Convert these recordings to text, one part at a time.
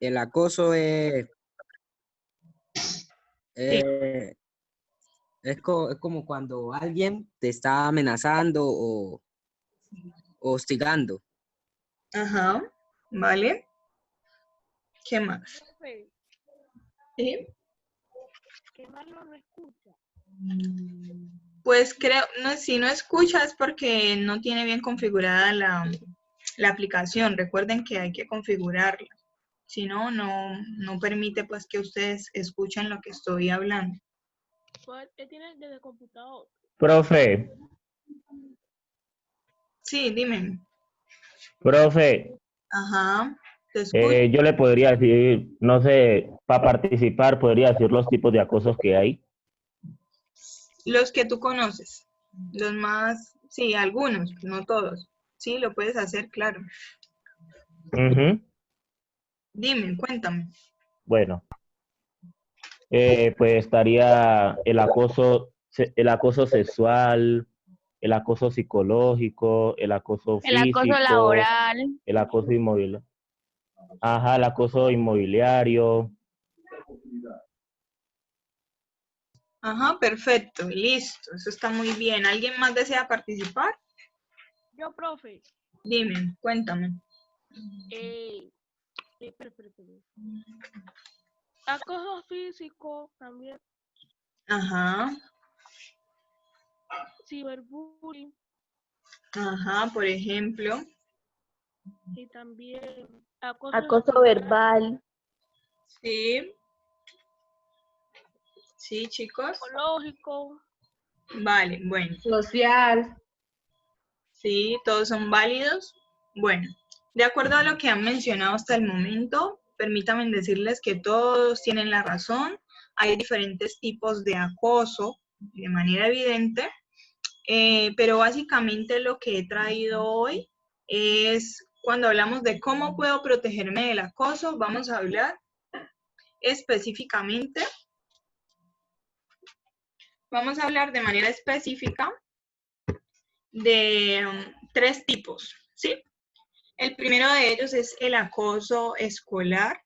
el acoso Sí. es como cuando alguien te está amenazando o hostigando. Ajá, ¿vale? ¿Qué más? Profe, ¿Sí? qué malo no escucha. Pues creo, no, si no escucha es porque no tiene bien configurada la aplicación. Recuerden que hay que configurarla. Si no, no permite pues que ustedes escuchen lo que estoy hablando. Pues él tiene desde el computador. Profe, Sí, dime. profe, Ajá, te escucho. yo le podría decir, no sé, para participar, podría decir los tipos de acosos que hay. Los que tú conoces. Los más, sí, algunos, no todos. Sí, lo puedes hacer, claro. Ujú. Dime, cuéntame. Bueno, pues estaría el acoso sexual, el acoso psicológico, el acoso El acoso físico, laboral. el acoso inmobiliario. Ajá, el acoso inmobiliario. Ajá, perfecto, listo. Eso está muy bien. ¿Alguien más desea participar? Yo, profe, Dime, cuéntame. espera. Acoso físico también, Ajá, ciberbullying ajá, por ejemplo. y también acoso Acoso escolar, verbal. Sí, sí, chicos. psicológico. Vale, bueno. Social. Sí, todos son válidos. Bueno, de acuerdo a lo que han mencionado hasta el momento, permítanme decirles que todos tienen la razón. Hay diferentes tipos de acoso de manera evidente, pero básicamente lo que he traído hoy es cuando hablamos de cómo puedo protegerme del acoso, vamos a hablar específicamente, vamos a hablar de manera específica de tres tipos, ¿sí? El primero de ellos es el acoso escolar,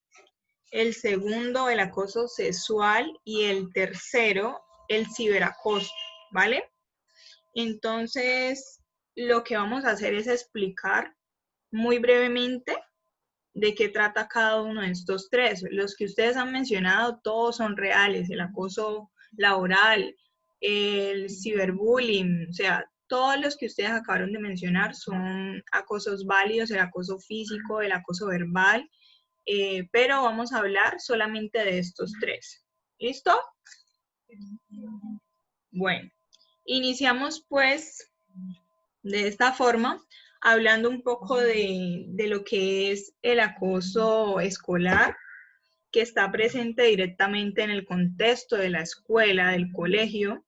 el segundo el acoso sexual y el tercero el ciberacoso, ¿vale? Entonces, lo que vamos a hacer es explicar muy brevemente de qué trata cada uno de estos tres. Los que ustedes han mencionado, todos son reales, el acoso laboral, el ciberbullying, o sea, todos los que ustedes acabaron de mencionar son acosos válidos, el acoso físico, el acoso verbal, pero vamos a hablar solamente de estos tres. ¿Listo? Bueno, iniciamos pues de esta forma, hablando un poco de lo que es el acoso escolar, que está presente directamente en el contexto de la escuela, del colegio,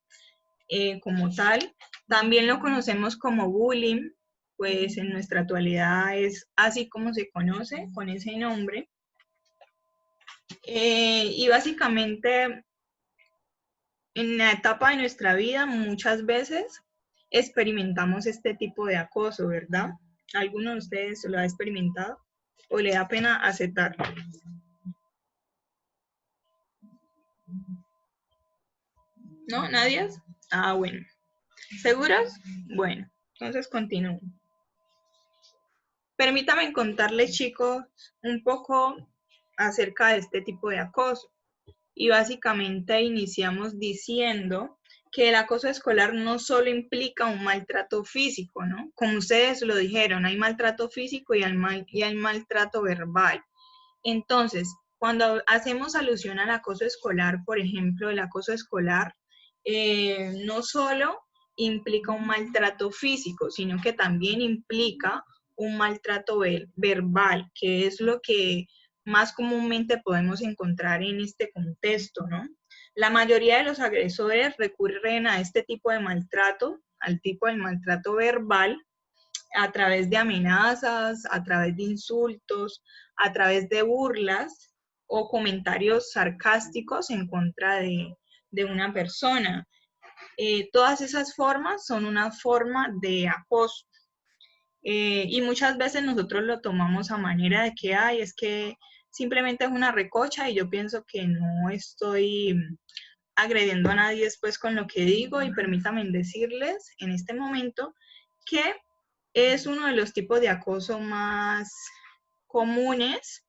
como tal. También lo conocemos como bullying, pues en nuestra actualidad es así como se conoce, con ese nombre. Y básicamente en la etapa de nuestra vida muchas veces experimentamos este tipo de acoso, ¿verdad? ¿Alguno de ustedes lo ha experimentado o le da pena aceptarlo? ¿No? ¿Nadie? Ah, bueno. ¿Seguros? Bueno, entonces continúo. Permítame contarles, chicos, un poco acerca de este tipo de acoso. Y básicamente iniciamos diciendo que el acoso escolar no solo implica un maltrato físico, ¿no? Como ustedes lo dijeron, hay maltrato físico y hay maltrato verbal. Entonces, cuando hacemos alusión al acoso escolar, por ejemplo, el acoso escolar no solo implica un maltrato físico, sino que también implica un maltrato verbal, que es lo que más comúnmente podemos encontrar en este contexto, ¿no? La mayoría de los agresores recurren a este tipo de maltrato, al tipo de maltrato verbal, a través de amenazas, a través de insultos, a través de burlas o comentarios sarcásticos en contra de una persona. Todas esas formas son una forma de acoso. Y muchas veces nosotros lo tomamos a manera de que, ay, es que simplemente es una recocha y yo pienso que no estoy agrediendo a nadie después con lo que digo, y permítanme decirles en este momento que es uno de los tipos de acoso más comunes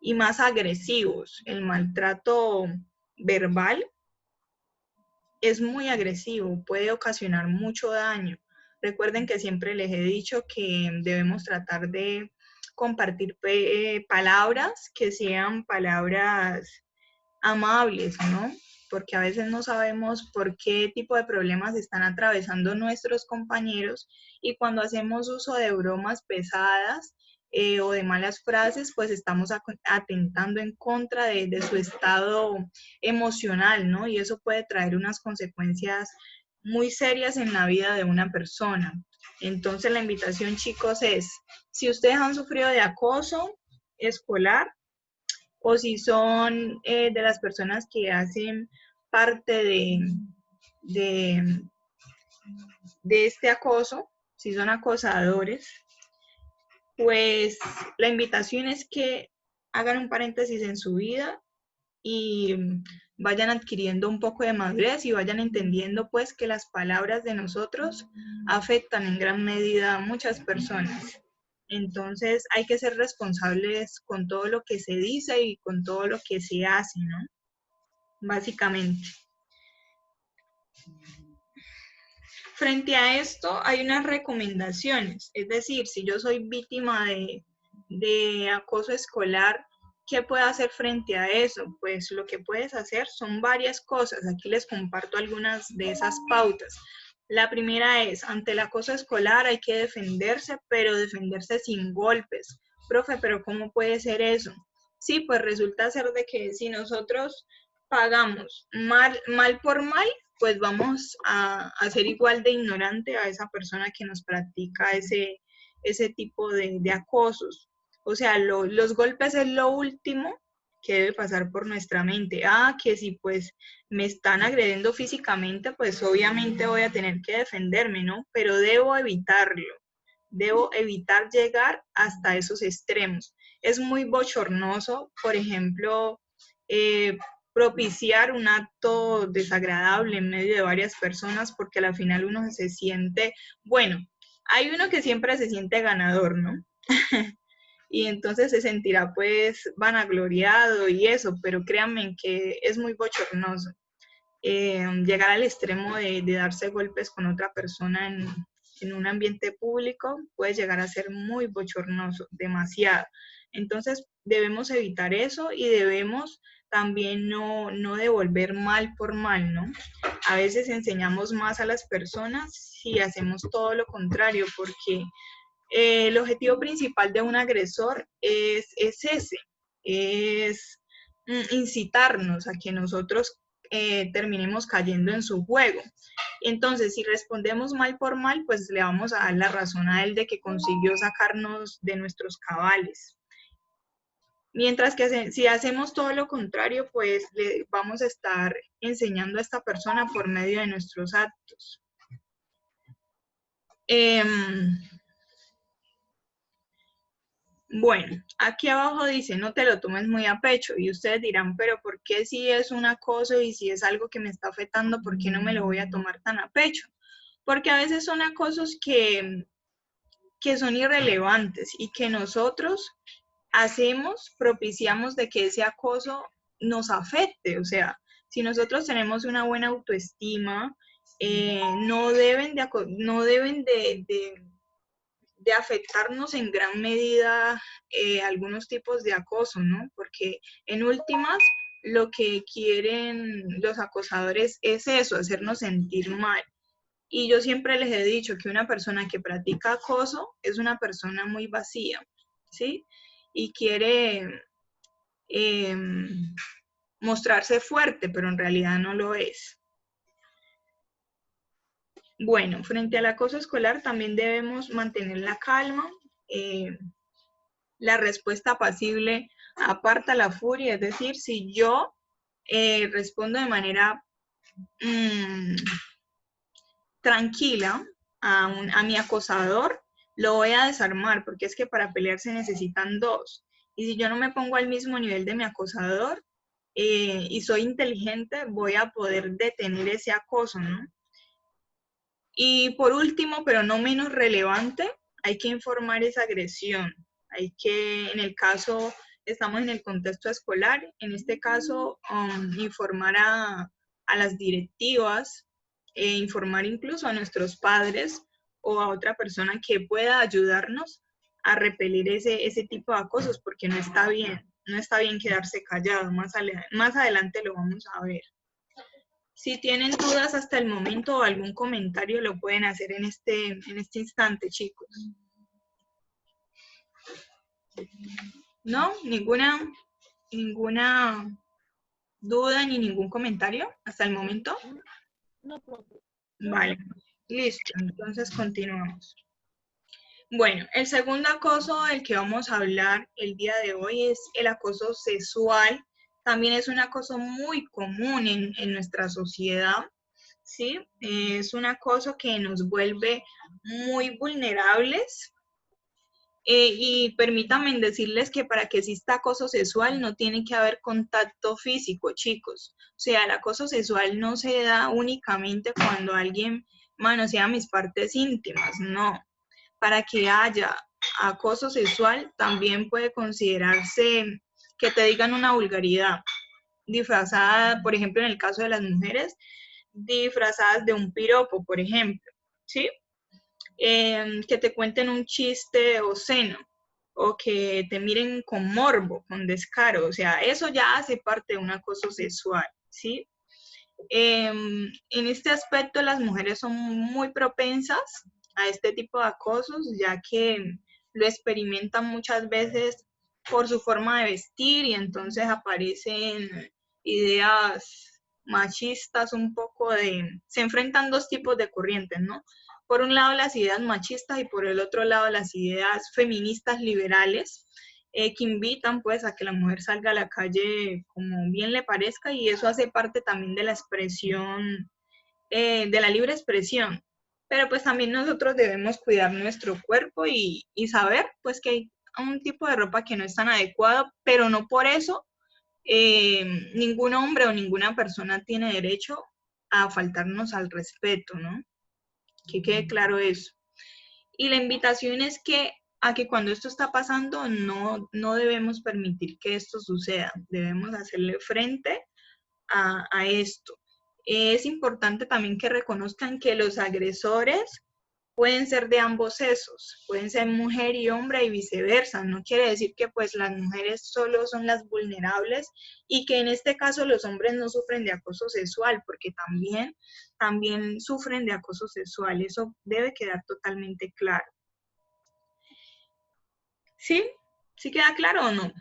y más agresivos. El maltrato verbal es muy agresivo, puede ocasionar mucho daño. Recuerden que siempre les he dicho que debemos tratar de compartir palabras que sean palabras amables, ¿no? Porque a veces no sabemos por qué tipo de problemas están atravesando nuestros compañeros, y cuando hacemos uso de bromas pesadas o de malas frases, pues estamos atentando en contra de su estado emocional, ¿no? Y eso puede traer unas consecuencias muy serias en la vida de una persona. Entonces la invitación, chicos, es, si ustedes han sufrido de acoso escolar, o si son de las personas que hacen parte de, de este acoso, si son acosadores, pues la invitación es que hagan un paréntesis en su vida y vayan adquiriendo un poco de madurez y vayan entendiendo pues que las palabras de nosotros afectan en gran medida a muchas personas. Entonces hay que ser responsables con todo lo que se dice y con todo lo que se hace, ¿no? Básicamente. Frente a esto hay unas recomendaciones, es decir, si yo soy víctima de acoso escolar, ¿qué puedo hacer frente a eso? Pues lo que puedes hacer son varias cosas. Aquí les comparto algunas de esas pautas. La primera es, ante el acoso escolar hay que defenderse, pero defenderse sin golpes. Profe, ¿pero cómo puede ser eso? Sí, pues resulta ser de que si nosotros pagamos mal por mal, pues vamos a ser igual de ignorante a esa persona que nos practica ese tipo de acosos. O sea, los golpes es lo último que debe pasar por nuestra mente. Ah, que si pues me están agrediendo físicamente, pues obviamente voy a tener que defenderme, ¿no? Pero debo evitarlo. Debo evitar llegar hasta esos extremos. Es muy bochornoso, por ejemplo, propiciar un acto desagradable en medio de varias personas, porque al final uno se siente, bueno, hay uno que siempre se siente ganador, ¿no? Y entonces se sentirá pues vanagloriado y eso, pero créanme que es muy bochornoso llegar al extremo de darse golpes con otra persona en un ambiente público. Puede llegar a ser muy bochornoso, demasiado. Entonces debemos evitar eso y debemos también no devolver mal por mal, ¿no? A veces enseñamos más a las personas si hacemos todo lo contrario, porque el objetivo principal de un agresor es ese, es incitarnos a que nosotros terminemos cayendo en su juego. Entonces, si respondemos mal por mal, pues le vamos a dar la razón a él de que consiguió sacarnos de nuestros cabales. Mientras que si hacemos todo lo contrario, pues le vamos a estar enseñando a esta persona por medio de nuestros actos. Bueno, aquí abajo dice, no te lo tomes muy a pecho, y ustedes dirán, pero ¿por qué si es un acoso y si es algo que me está afectando, por qué no me lo voy a tomar tan a pecho? Porque a veces son acosos que son irrelevantes y que nosotros propiciamos de que ese acoso nos afecte. O sea, si nosotros tenemos una buena autoestima, no deben de afectarnos en gran medida algunos tipos de acoso, ¿no? Porque en últimas lo que quieren los acosadores es eso, hacernos sentir mal. Y yo siempre les he dicho que una persona que practica acoso es una persona muy vacía, ¿sí? Y quiere mostrarse fuerte, pero en realidad no lo es. Bueno, frente al acoso escolar también debemos mantener la calma. La respuesta pasible aparta la furia, es decir, si yo respondo de manera tranquila a mi acosador, lo voy a desarmar, porque es que para pelear se necesitan dos. Y si yo no me pongo al mismo nivel de mi acosador y soy inteligente, voy a poder detener ese acoso, ¿no? Y por último, pero no menos relevante, hay que informar esa agresión. Hay que, en el caso, estamos en el contexto escolar, en este caso, informar a las directivas, informar incluso a nuestros padres o a otra persona que pueda ayudarnos a repeler ese tipo de acosos, porque no está bien quedarse callado, más adelante lo vamos a ver. Si tienen dudas hasta el momento o algún comentario, lo pueden hacer en este instante, chicos. ¿No? ¿Ninguna duda ni ningún comentario hasta el momento? No, profe. Vale, listo. Entonces continuamos. Bueno, el segundo acoso del que vamos a hablar el día de hoy es el acoso sexual. También es un acoso muy común en nuestra sociedad, ¿sí? Es un acoso que nos vuelve muy vulnerables. Y permítanme decirles que para que exista acoso sexual no tiene que haber contacto físico, chicos. O sea, el acoso sexual no se da únicamente cuando alguien manosea mis partes íntimas, no. Para que haya acoso sexual también puede considerarse que te digan una vulgaridad disfrazada, por ejemplo, en el caso de las mujeres, disfrazadas de un piropo, por ejemplo, ¿sí? Que te cuenten un chiste obsceno o que te miren con morbo, con descaro, o sea, eso ya hace parte de un acoso sexual, ¿sí? En este aspecto las mujeres son muy propensas a este tipo de acosos, ya que lo experimentan muchas veces por su forma de vestir y entonces aparecen ideas machistas un poco se enfrentan dos tipos de corrientes, ¿no? Por un lado las ideas machistas y por el otro lado las ideas feministas liberales, que invitan pues a que la mujer salga a la calle como bien le parezca y eso hace parte también de la expresión, de la libre expresión. Pero pues también nosotros debemos cuidar nuestro cuerpo y saber pues que hay un tipo de ropa que no es tan adecuado, pero no por eso ningún hombre o ninguna persona tiene derecho a faltarnos al respeto, ¿no? Que quede claro eso. Y la invitación es a que cuando esto está pasando no debemos permitir que esto suceda, debemos hacerle frente a esto. Es importante también que reconozcan que los agresores pueden ser de ambos sexos, pueden ser mujer y hombre y viceversa. No quiere decir que pues las mujeres solo son las vulnerables y que en este caso los hombres no sufren de acoso sexual, porque también sufren de acoso sexual. Eso debe quedar totalmente claro. ¿Sí? ¿Sí queda claro o no?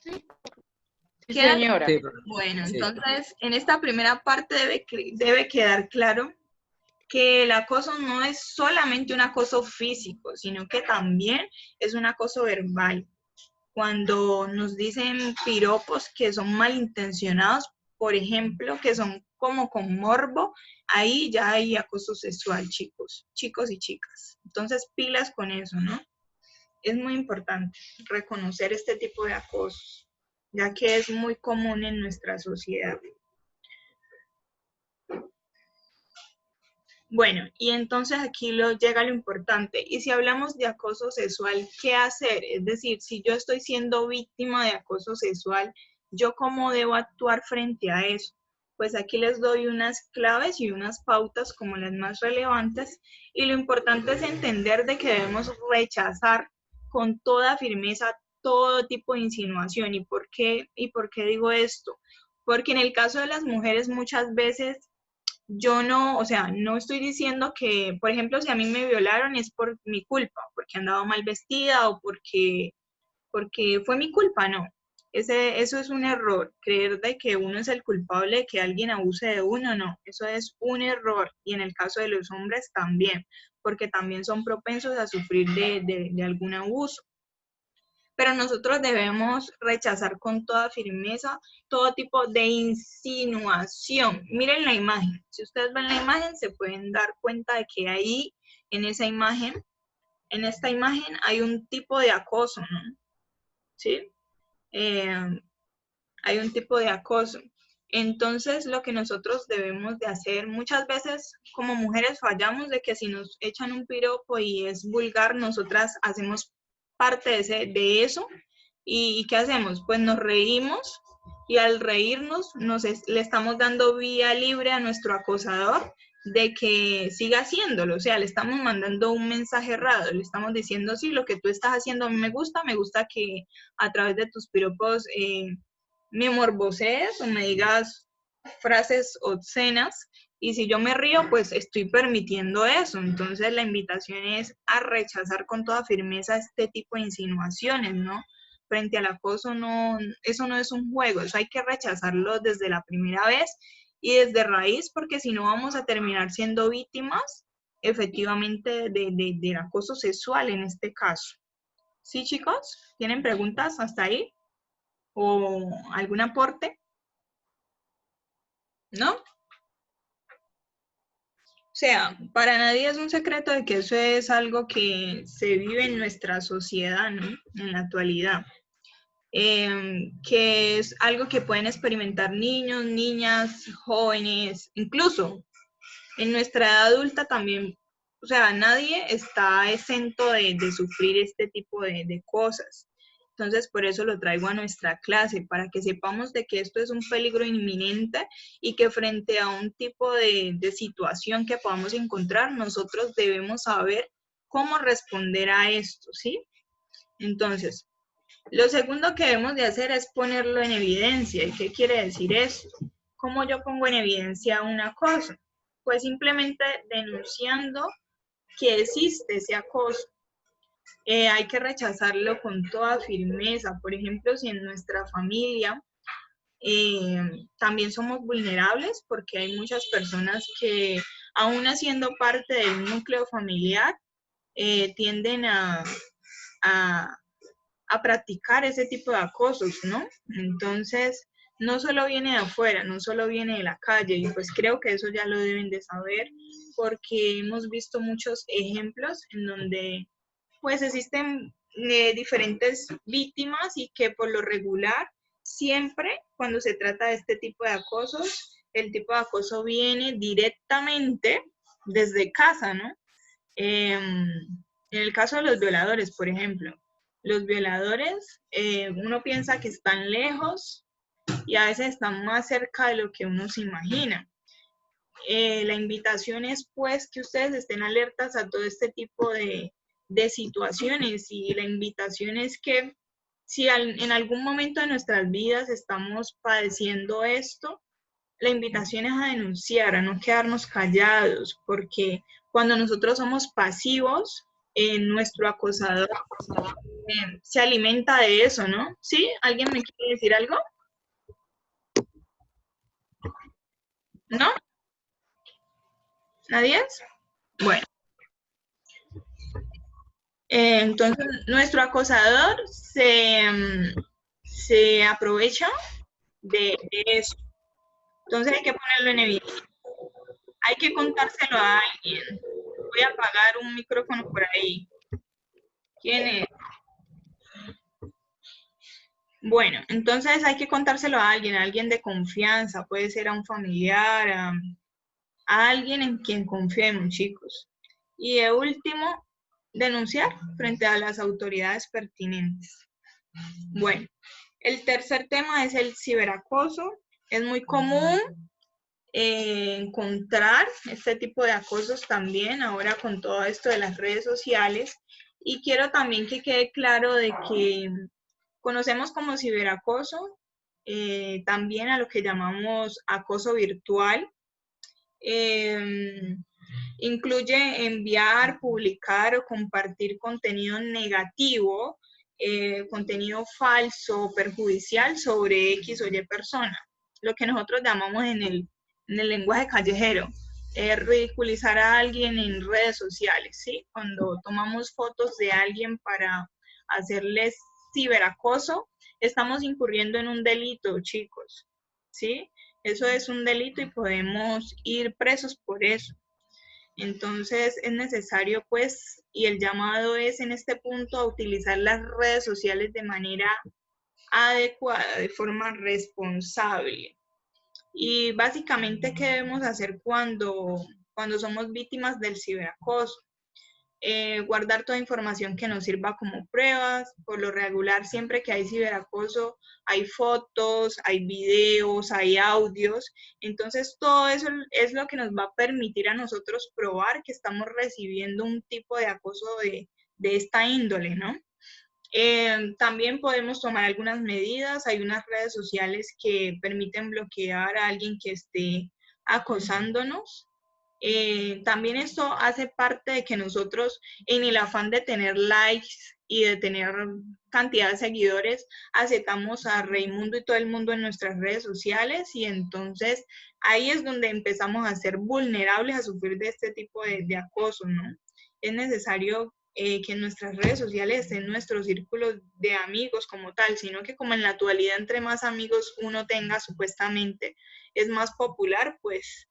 Sí, Sí, ¿Queda? señora. Sí, Bueno, sí. entonces en esta primera parte debe quedar claro que el acoso no es solamente un acoso físico, sino que también es un acoso verbal. Cuando nos dicen piropos que son malintencionados, por ejemplo, que son como con morbo, ahí ya hay acoso sexual, chicos y chicas. Entonces, pilas con eso, ¿no? Es muy importante reconocer este tipo de acosos, ya que es muy común en nuestra sociedad. Bueno, y entonces aquí llega lo importante. Y si hablamos de acoso sexual, ¿qué hacer? Es decir, si yo estoy siendo víctima de acoso sexual, ¿yo cómo debo actuar frente a eso? Pues aquí les doy unas claves y unas pautas como las más relevantes. Y lo importante es entender de que debemos rechazar con toda firmeza todo tipo de insinuación. ¿Y por qué digo esto? Porque en el caso de las mujeres muchas veces yo no, o sea, no estoy diciendo que, por ejemplo, si a mí me violaron es por mi culpa, porque andaba mal vestida o porque fue mi culpa, no. Eso es un error, creer de que uno es el culpable de que alguien abuse de uno, no. Eso es un error y en el caso de los hombres también, porque también son propensos a sufrir de algún abuso. Pero nosotros debemos rechazar con toda firmeza todo tipo de insinuación. Miren la imagen. Si ustedes ven la imagen, se pueden dar cuenta de que ahí, en esa imagen, en esta imagen hay un tipo de acoso, ¿no? ¿Sí? Hay un tipo de acoso. Entonces, lo que nosotros debemos de hacer, muchas veces como mujeres fallamos de que si nos echan un piropo y es vulgar, nosotras hacemos parte de eso. ¿Y qué hacemos? Pues nos reímos y al reírnos le estamos dando vía libre a nuestro acosador de que siga haciéndolo. O sea, le estamos mandando un mensaje errado, le estamos diciendo, sí, lo que tú estás haciendo a mí me gusta que a través de tus piropos me morbosees o me digas frases obscenas, y si yo me río, pues estoy permitiendo eso. Entonces la invitación es a rechazar con toda firmeza este tipo de insinuaciones, ¿no? Frente al acoso, no, eso no es un juego, eso hay que rechazarlo desde la primera vez y desde raíz, porque si no vamos a terminar siendo víctimas efectivamente del acoso sexual en este caso. ¿Sí, chicos? ¿Tienen preguntas hasta ahí? ¿O algún aporte? ¿No? O sea, para nadie es un secreto de que eso es algo que se vive en nuestra sociedad, ¿no? En la actualidad. Que es algo que pueden experimentar niños, niñas, jóvenes, incluso en nuestra edad adulta también. O sea, nadie está exento de sufrir este tipo de cosas. Entonces, por eso lo traigo a nuestra clase, para que sepamos de que esto es un peligro inminente y que frente a un tipo de situación que podamos encontrar, nosotros debemos saber cómo responder a esto, ¿sí? Entonces, lo segundo que debemos de hacer es ponerlo en evidencia. ¿Y qué quiere decir esto? ¿Cómo yo pongo en evidencia una cosa? Pues simplemente denunciando que existe ese acoso. Hay que rechazarlo con toda firmeza. Por ejemplo, si en nuestra familia también somos vulnerables, porque hay muchas personas que, aún haciendo parte del núcleo familiar, tienden a practicar ese tipo de acosos, ¿no? Entonces, no solo viene de afuera, no solo viene de la calle, y pues creo que eso ya lo deben de saber, porque hemos visto muchos ejemplos en donde pues existen diferentes víctimas y que por lo regular siempre cuando se trata de este tipo de acosos, el tipo de acoso viene directamente desde casa, ¿no? En el caso de los violadores, por ejemplo, los violadores, uno piensa que están lejos y a veces están más cerca de lo que uno se imagina. La invitación es pues que ustedes estén alertas a todo este tipo de situaciones, y la invitación es que si en algún momento de nuestras vidas estamos padeciendo esto, la invitación es a denunciar, a no quedarnos callados, porque cuando nosotros somos pasivos, nuestro acosador se alimenta de eso, ¿no? ¿Sí? ¿Alguien me quiere decir algo? ¿No? ¿Nadie? Bueno. Entonces, nuestro acosador se aprovecha de eso. Entonces hay que ponerlo en evidencia. Hay que contárselo a alguien. Voy a apagar un micrófono por ahí. ¿Quién es? Bueno, entonces hay que contárselo a alguien de confianza. Puede ser a un familiar, a alguien en quien confiemos, chicos. Y de último, denunciar frente a las autoridades pertinentes. Bueno, el tercer tema es el ciberacoso. Es muy común encontrar este tipo de acosos también ahora con todo esto de las redes sociales, y quiero también que quede claro de que conocemos como ciberacoso también a lo que llamamos acoso virtual. Incluye enviar, publicar o compartir contenido negativo, contenido falso, perjudicial sobre X o Y persona, lo que nosotros llamamos en el lenguaje callejero, ridiculizar a alguien en redes sociales, ¿sí? Cuando tomamos fotos de alguien para hacerles ciberacoso, estamos incurriendo en un delito, chicos, ¿sí? Eso es un delito y podemos ir presos por eso. Entonces es necesario, pues, y el llamado es en este punto a utilizar las redes sociales de manera adecuada, de forma responsable. Y básicamente, ¿qué debemos hacer cuando somos víctimas del ciberacoso? Guardar toda información que nos sirva como pruebas. Por lo regular, siempre que hay ciberacoso, hay fotos, hay videos, hay audios. Entonces, todo eso es lo que nos va a permitir a nosotros probar que estamos recibiendo un tipo de acoso de esta índole, ¿no? También podemos tomar algunas medidas. Hay unas redes sociales que permiten bloquear a alguien que esté acosándonos. También esto hace parte de que nosotros, en el afán de tener likes y de tener cantidad de seguidores, aceptamos a Raimundo y todo el mundo en nuestras redes sociales, y entonces ahí es donde empezamos a ser vulnerables a sufrir de este tipo de acoso, ¿no? Es necesario que en nuestras redes sociales estén nuestros círculos de amigos como tal, sino que como en la actualidad entre más amigos uno tenga, supuestamente es más popular, pues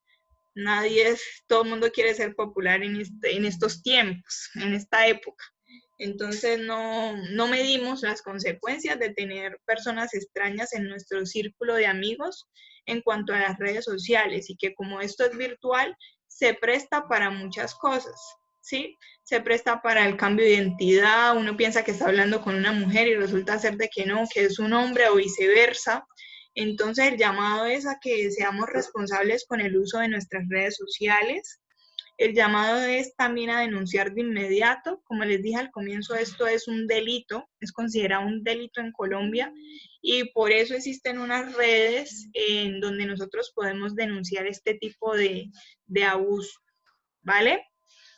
todo el mundo quiere ser popular en estos tiempos, en esta época. Entonces no medimos las consecuencias de tener personas extrañas en nuestro círculo de amigos en cuanto a las redes sociales, y que como esto es virtual, se presta para muchas cosas, ¿sí? Se presta para el cambio de identidad. Uno piensa que está hablando con una mujer y resulta ser de que no, que es un hombre, o viceversa. Entonces el llamado es a que seamos responsables con el uso de nuestras redes sociales. El llamado es también a denunciar de inmediato. Como les dije al comienzo, esto es un delito, es considerado un delito en Colombia, y por eso existen unas redes en donde nosotros podemos denunciar este tipo de abuso, ¿vale?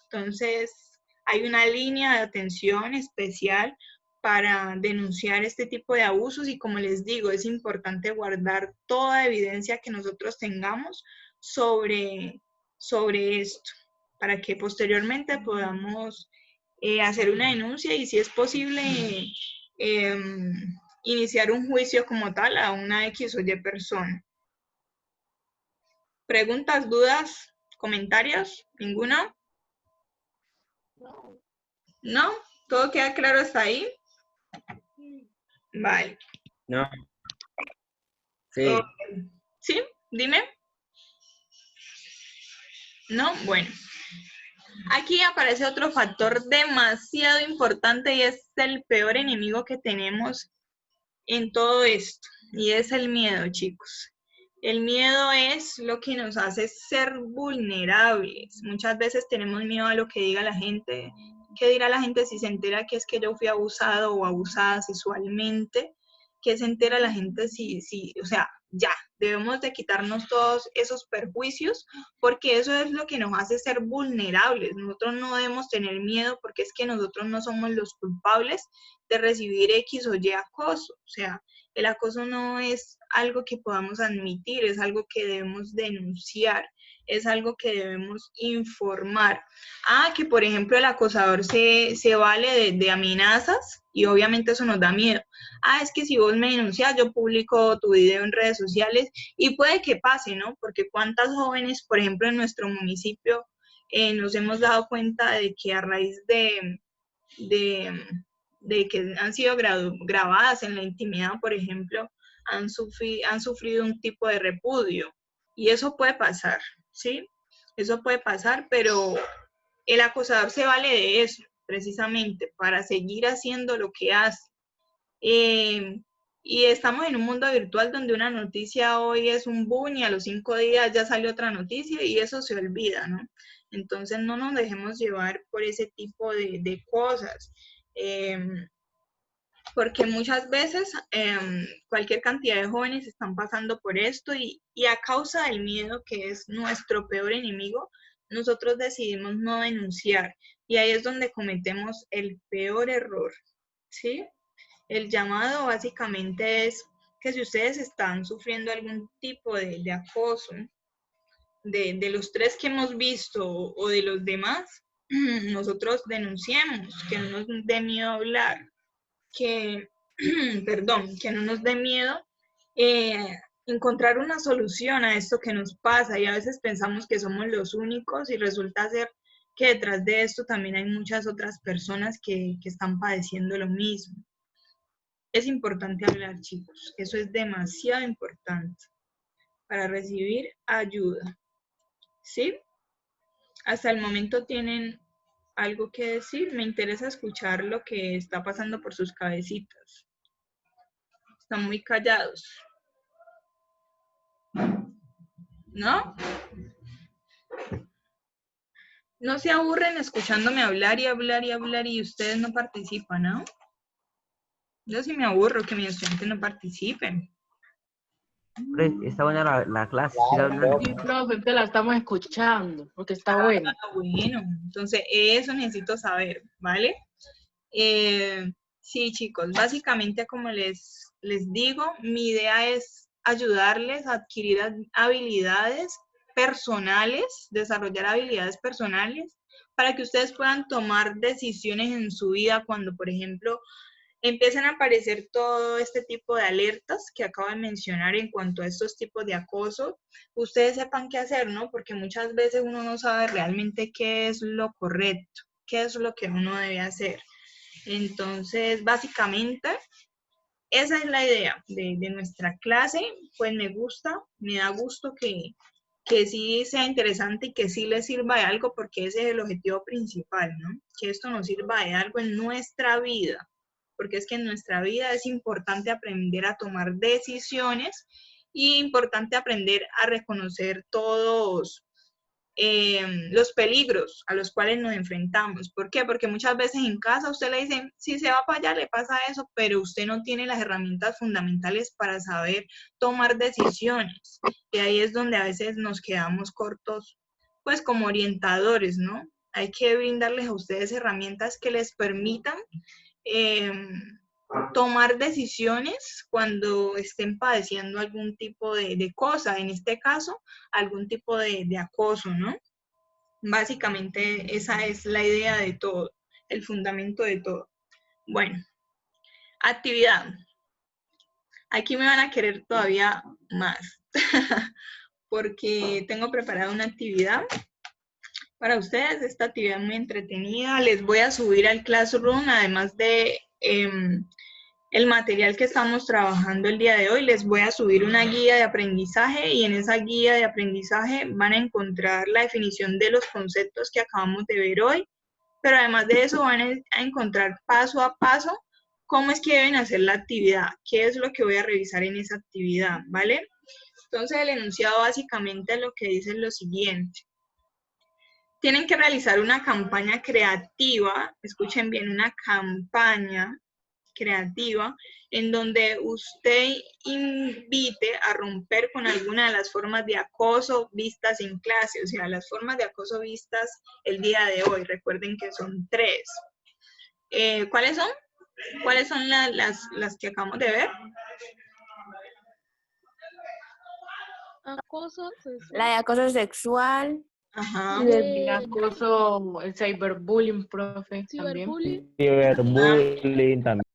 Entonces, hay una línea de atención especial para denunciar este tipo de abusos, y como les digo, es importante guardar toda evidencia que nosotros tengamos sobre esto, para que posteriormente podamos hacer una denuncia y, si es posible, iniciar un juicio como tal a una X o Y persona. ¿Preguntas, dudas, comentarios? ¿Ninguna? No. ¿No? ¿Todo queda claro hasta ahí? Vale. No. Sí. ¿Sí? Dime. ¿No? Bueno. Aquí aparece otro factor demasiado importante, y es el peor enemigo que tenemos en todo esto, y es el miedo, chicos. El miedo es lo que nos hace ser vulnerables. Muchas veces tenemos miedo a lo que diga la gente. ¿Qué dirá la gente si se entera que es que yo fui abusado o abusada sexualmente? ¿Qué se entera la gente o sea, ya, debemos de quitarnos todos esos perjuicios, porque eso es lo que nos hace ser vulnerables. Nosotros no debemos tener miedo, porque es que nosotros no somos los culpables de recibir X o Y acoso. O sea, el acoso no es algo que podamos admitir, es algo que debemos denunciar, es algo que debemos informar. Que por ejemplo el acosador se vale de amenazas, y obviamente eso nos da miedo. Es que si vos me denuncias, yo publico tu video en redes sociales, y puede que pase, ¿no? Porque cuántas jóvenes, por ejemplo, en nuestro municipio, nos hemos dado cuenta de que a raíz de que han sido grabadas en la intimidad, por ejemplo, han sufrido un tipo de repudio. Y eso puede pasar, ¿sí? Eso puede pasar, pero el acosador se vale de eso, precisamente, para seguir haciendo lo que hace. Y estamos en un mundo virtual donde una noticia hoy es un boom y a los 5 días ya sale otra noticia y eso se olvida, ¿no? Entonces no nos dejemos llevar por ese tipo de cosas, porque muchas veces cualquier cantidad de jóvenes están pasando por esto, y a causa del miedo, que es nuestro peor enemigo, nosotros decidimos no denunciar, y ahí es donde cometemos el peor error, ¿sí? El llamado básicamente es que si ustedes están sufriendo algún tipo de acoso, de los tres que hemos visto o de los demás, nosotros denunciemos, que no nos dé miedo hablar, que, perdón, que no nos dé miedo encontrar una solución a esto que nos pasa, y a veces pensamos que somos los únicos y resulta ser que detrás de esto también hay muchas otras personas que están padeciendo lo mismo. Es importante hablar, chicos, eso es demasiado importante para recibir ayuda, ¿sí? Hasta el momento tienen algo que decir, me interesa escuchar lo que está pasando por sus cabecitas. Están muy callados. ¿No? No se aburren escuchándome hablar y hablar y hablar y ustedes no participan, ¿no? Yo sí me aburro que mis estudiantes no participen. Hombre, está buena la clase. Siga hablando. Sí, profe, te la estamos escuchando, porque está buena. Bueno, entonces eso necesito saber, ¿vale? Sí, chicos, básicamente como les digo, mi idea es ayudarles a adquirir habilidades personales, desarrollar habilidades personales para que ustedes puedan tomar decisiones en su vida cuando, por ejemplo, empiezan a aparecer todo este tipo de alertas que acabo de mencionar en cuanto a estos tipos de acoso, ustedes sepan qué hacer, ¿no? Porque muchas veces uno no sabe realmente qué es lo correcto, qué es lo que uno debe hacer. Entonces, básicamente, esa es la idea de nuestra clase. Pues me gusta, me da gusto que sí sea interesante y que sí les sirva de algo, porque ese es el objetivo principal, ¿no? Que esto nos sirva de algo en nuestra vida, porque es que en nuestra vida es importante aprender a tomar decisiones y importante aprender a reconocer todos los peligros a los cuales nos enfrentamos. ¿Por qué? Porque muchas veces en casa usted le dicen, si se va para allá le pasa eso, pero usted no tiene las herramientas fundamentales para saber tomar decisiones. Y ahí es donde a veces nos quedamos cortos, pues como orientadores, ¿no? Hay que brindarles a ustedes herramientas que les permitan tomar decisiones cuando estén padeciendo algún tipo de cosa, en este caso, algún tipo de acoso, ¿no? Básicamente esa es la idea de todo, el fundamento de todo. Bueno, actividad. Aquí me van a querer todavía más, porque tengo preparada una actividad para ustedes. Esta actividad muy entretenida. Les voy a subir al Classroom, además de el material que estamos trabajando el día de hoy, les voy a subir una guía de aprendizaje y en esa guía de aprendizaje van a encontrar la definición de los conceptos que acabamos de ver hoy, pero además de eso van a encontrar paso a paso cómo es que deben hacer la actividad, qué es lo que voy a revisar en esa actividad, ¿vale? Entonces el enunciado básicamente lo que dice es lo siguiente. Tienen que realizar una campaña creativa, escuchen bien, una campaña creativa en donde usted invite a romper con alguna de las formas de acoso vistas en clase, o sea, las formas de acoso vistas el día de hoy. Recuerden que son 3. ¿Cuáles son? ¿Cuáles son las que acabamos de ver? Acoso sexual. La de acoso sexual. Ajá. De acoso, el cyberbullying, profe, también. ciberbullying. Ciberbullying también.